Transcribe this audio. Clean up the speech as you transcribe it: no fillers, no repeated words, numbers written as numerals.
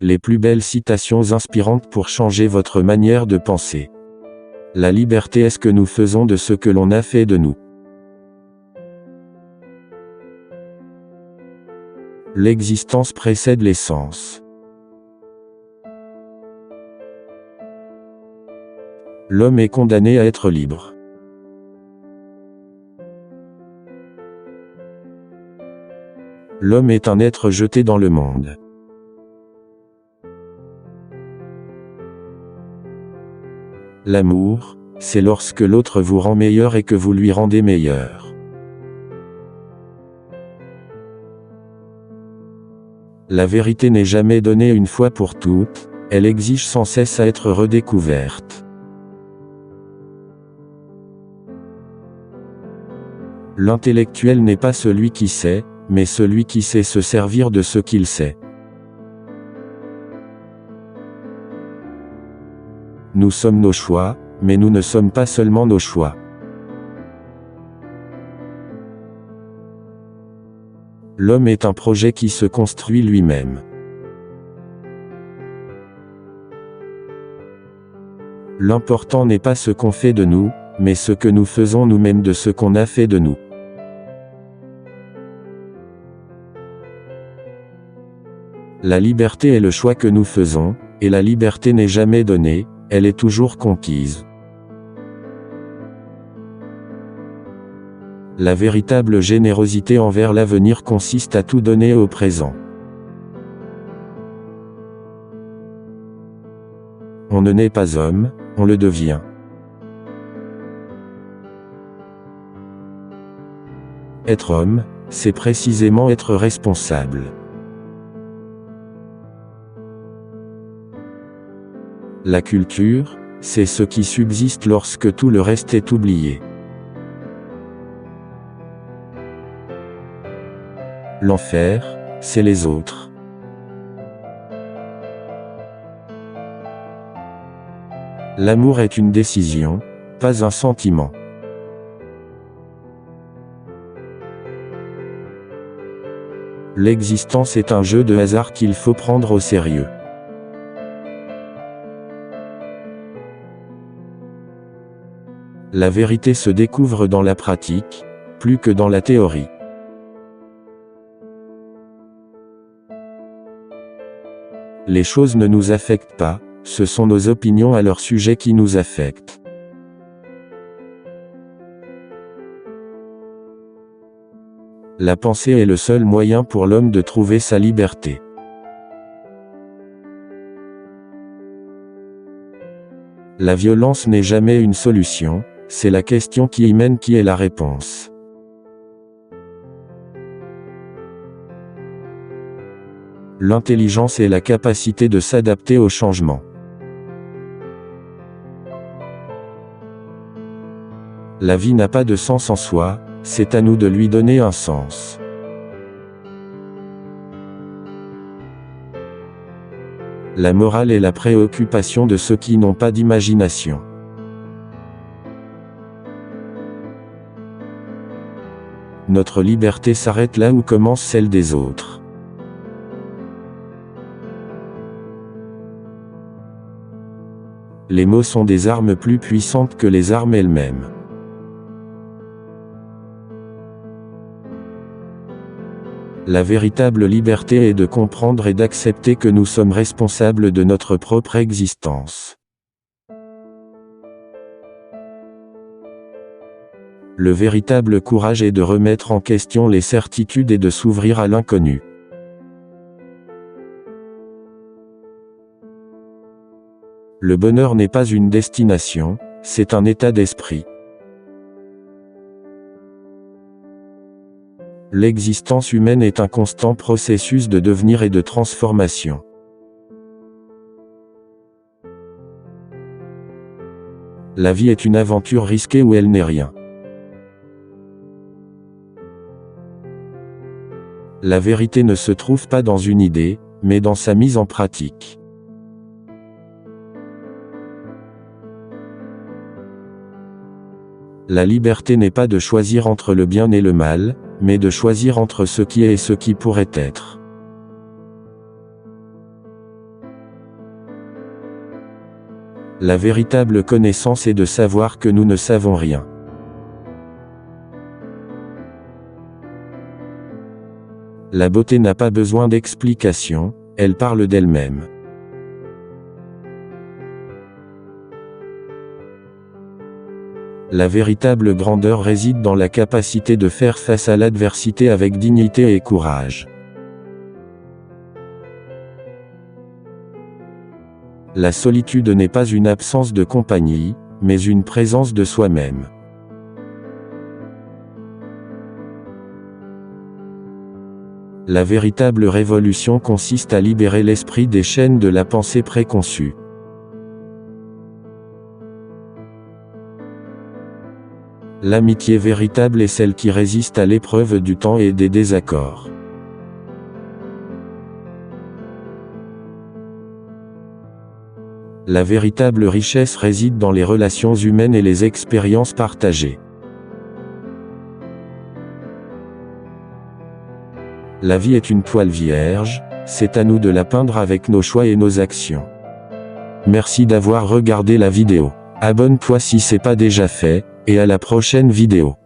Les plus belles citations inspirantes pour changer votre manière de penser. La liberté est ce que nous faisons de ce que l'on a fait de nous. L'existence précède l'essence. L'homme est condamné à être libre. L'homme est un être jeté dans le monde. L'amour, c'est lorsque l'autre vous rend meilleur et que vous lui rendez meilleur. La vérité n'est jamais donnée une fois pour toutes, elle exige sans cesse à être redécouverte. L'intellectuel n'est pas celui qui sait, mais celui qui sait se servir de ce qu'il sait. Nous sommes nos choix, mais nous ne sommes pas seulement nos choix. L'homme est un projet qui se construit lui-même. L'important n'est pas ce qu'on fait de nous, mais ce que nous faisons nous-mêmes de ce qu'on a fait de nous. La liberté est le choix que nous faisons, et la liberté n'est jamais donnée, elle est toujours conquise. La véritable générosité envers l'avenir consiste à tout donner au présent. On ne naît pas homme, on le devient. Être homme, c'est précisément être responsable. La culture, c'est ce qui subsiste lorsque tout le reste est oublié. L'enfer, c'est les autres. L'amour est une décision, pas un sentiment. L'existence est un jeu de hasard qu'il faut prendre au sérieux. La vérité se découvre dans la pratique, plus que dans la théorie. Les choses ne nous affectent pas, ce sont nos opinions à leur sujet qui nous affectent. La pensée est le seul moyen pour l'homme de trouver sa liberté. La violence n'est jamais une solution, c'est la question qui y mène qui est la réponse. L'intelligence est la capacité de s'adapter au changement. La vie n'a pas de sens en soi, c'est à nous de lui donner un sens. La morale est la préoccupation de ceux qui n'ont pas d'imagination. Notre liberté s'arrête là où commence celle des autres. Les mots sont des armes plus puissantes que les armes elles-mêmes. La véritable liberté est de comprendre et d'accepter que nous sommes responsables de notre propre existence. Le véritable courage est de remettre en question les certitudes et de s'ouvrir à l'inconnu. Le bonheur n'est pas une destination, c'est un état d'esprit. L'existence humaine est un constant processus de devenir et de transformation. La vie est une aventure risquée où elle n'est rien. La vérité ne se trouve pas dans une idée, mais dans sa mise en pratique. La liberté n'est pas de choisir entre le bien et le mal, mais de choisir entre ce qui est et ce qui pourrait être. La véritable connaissance est de savoir que nous ne savons rien. La beauté n'a pas besoin d'explication, elle parle d'elle-même. La véritable grandeur réside dans la capacité de faire face à l'adversité avec dignité et courage. La solitude n'est pas une absence de compagnie, mais une présence de soi-même. La véritable révolution consiste à libérer l'esprit des chaînes de la pensée préconçue. L'amitié véritable est celle qui résiste à l'épreuve du temps et des désaccords. La véritable richesse réside dans les relations humaines et les expériences partagées. La vie est une toile vierge, c'est à nous de la peindre avec nos choix et nos actions. Merci d'avoir regardé la vidéo. Abonne-toi si c'est pas déjà fait, et à la prochaine vidéo.